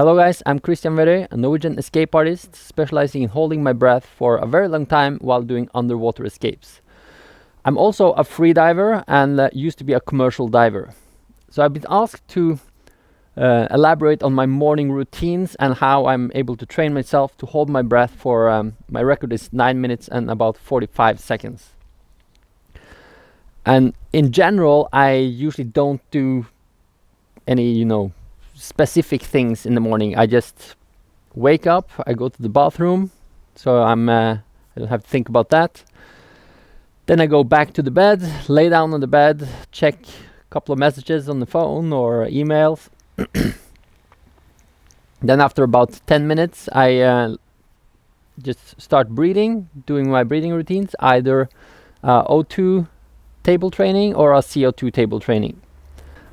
Hello guys, I'm Christian Vedøy, a Norwegian escape artist specializing in holding my breath for a very long time while doing underwater escapes. I'm also a free diver and used to be a commercial diver. So I've been asked to elaborate on my morning routines and how I'm able to train myself to hold my breath for, my record is 9 minutes and about 45 seconds. And in general, I usually don't do any, specific things in the morning. I just wake up, I go to the bathroom, so I don't have to think about that. Then I go back to the bed, lay down on the bed, check a couple of messages on the phone or emails. Then after about 10 minutes, I just start breathing, doing my breathing routines, either O2 table training or a CO2 table training.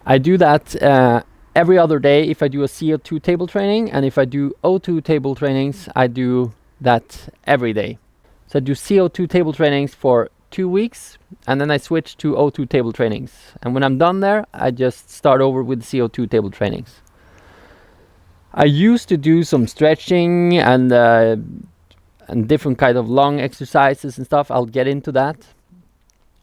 I do that every other day if I do a CO2 table training, and if I do O2 table trainings, I do that every day. So I do CO2 table trainings for 2 weeks, and then I switch to O2 table trainings. And when I'm done there, I just start over with CO2 table trainings. I used to do some stretching and different kind of lung exercises and stuff. I'll get into that.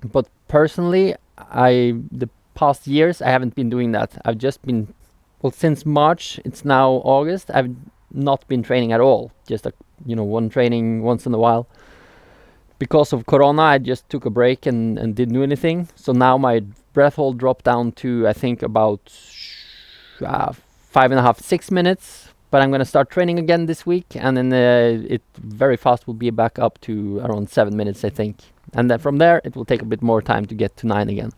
But personally, the past years, I haven't been doing that. I've just been, since March, it's now August, I've not been training at all. Just one training once in a while. Because of Corona, I just took a break and didn't do anything. So now my breath hold dropped down to, I think, about 5.5, 6 minutes. But I'm going to start training again this week, and then it very fast will be back up to around 7 minutes, I think. And then from there, it will take a bit more time to get to 9 again.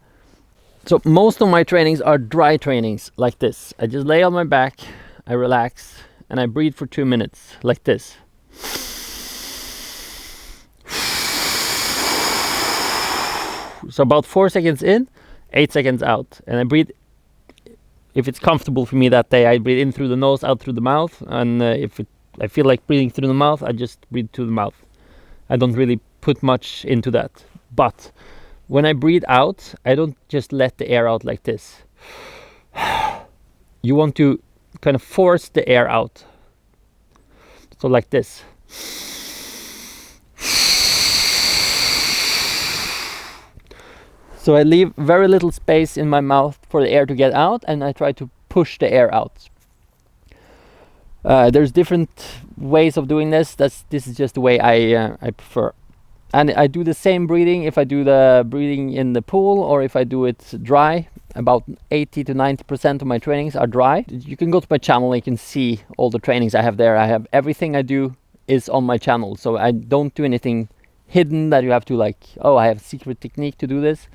So most of my trainings are dry trainings, like this. I just lay on my back, I relax, and I breathe for 2 minutes, like this. So about 4 seconds in, 8 seconds out. And I breathe, if it's comfortable for me that day, I breathe in through the nose, out through the mouth. And I feel like breathing through the mouth, I just breathe through the mouth. I don't really put much into that. But when I breathe out, I don't just let the air out like this. You want to kind of force the air out. So like this. So I leave very little space in my mouth for the air to get out, and I try to push the air out. There's different ways of doing this. This is just the way I prefer. And I do the same breathing if I do the breathing in the pool or if I do it dry. About 80 to 90% of my trainings are dry. You can go to my channel and you can see all the trainings I have there. I have everything I do is on my channel. So I don't do anything hidden that you have to I have a secret technique to do this.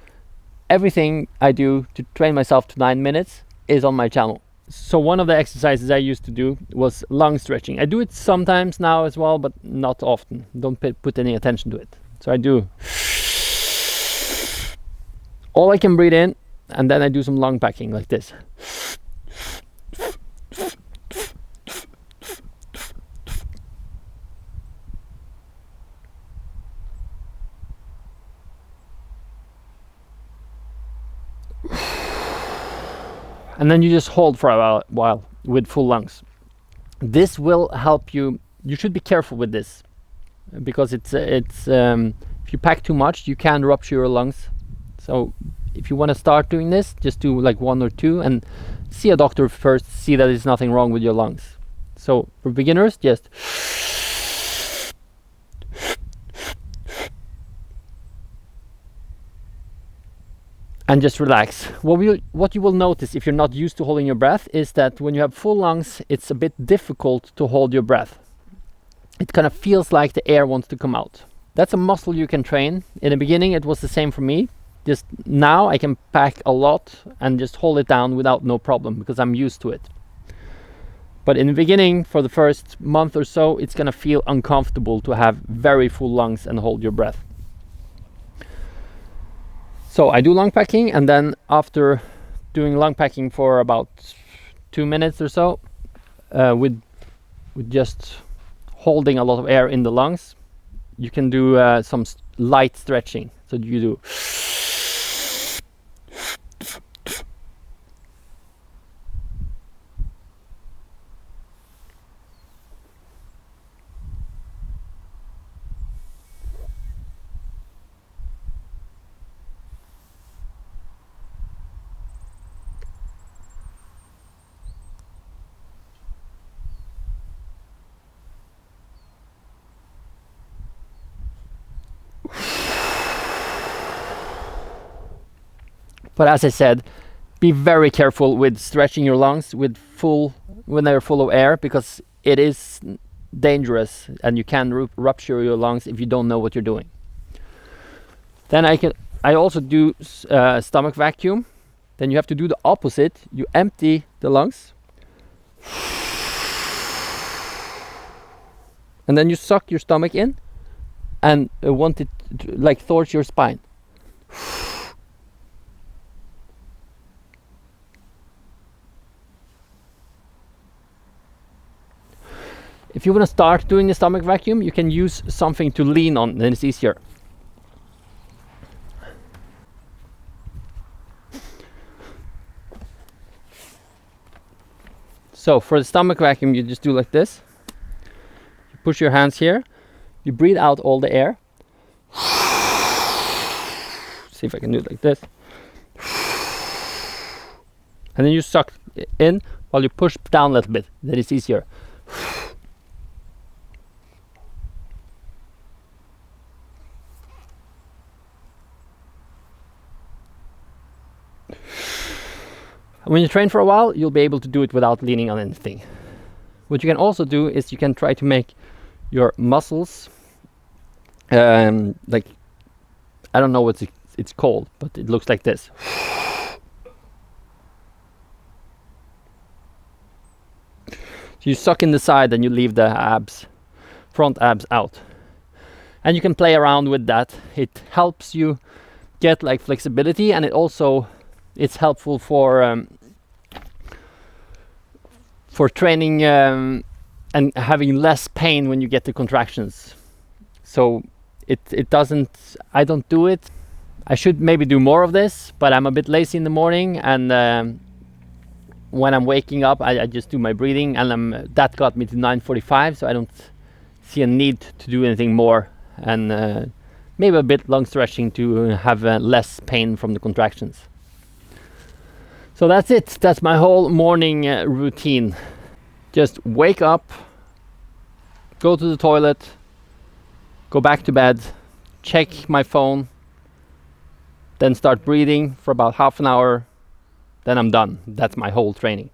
Everything I do to train myself to 9 minutes is on my channel. So one of the exercises I used to do was lung stretching. I do it sometimes now as well, but not often. Don't put any attention to it. So I do all I can breathe in, and then I do some lung packing like this. And then you just hold for a while with full lungs. This will help you. You should be careful with this because it's if you pack too much, you can rupture your lungs. So if you want to start doing this, just do like 1 or 2 and see a doctor first. See that there's nothing wrong with your lungs. So for beginners, just and just relax. What you will notice if you're not used to holding your breath is that when you have full lungs, it's a bit difficult to hold your breath. It kind of feels like the air wants to come out. That's a muscle you can train. In the beginning, it was the same for me. Just now I can pack a lot and just hold it down without no problem because I'm used to it. But in the beginning, for the first month or so, it's gonna feel uncomfortable to have very full lungs and hold your breath. So I do lung packing, and then after doing lung packing for about 2 minutes or so, with just holding a lot of air in the lungs, you can do some light stretching. So you do But as I said, be very careful with stretching your lungs when they're full of air, because it is dangerous and you can rupture your lungs if you don't know what you're doing. Then I also do stomach vacuum. Then you have to do the opposite. You empty the lungs and then you suck your stomach in and want it to, like, towards your spine. If you want to start doing the stomach vacuum, you can use something to lean on, then it's easier. So for the stomach vacuum, you just do like this. You push your hands here, you breathe out all the air. See if I can do it like this. And then you suck in while you push down a little bit, then it's easier. When you train for a while, you'll be able to do it without leaning on anything. What you can also do is you can try to make your muscles, like, I don't know what it's called, but it looks like this. So you suck in the side and you leave the abs, front abs out. And you can play around with that. It helps you get like flexibility, and it's helpful for training and having less pain when you get the contractions. So I don't do it. I should maybe do more of this, but I'm a bit lazy in the morning, and when I'm waking up, I just do my breathing, and that got me to 9:45, so I don't see a need to do anything more, and maybe a bit lung stretching to have less pain from the contractions. So that's it. That's my whole morning routine. Just wake up, go to the toilet, go back to bed, check my phone, then start breathing for about half an hour, then I'm done. That's my whole training.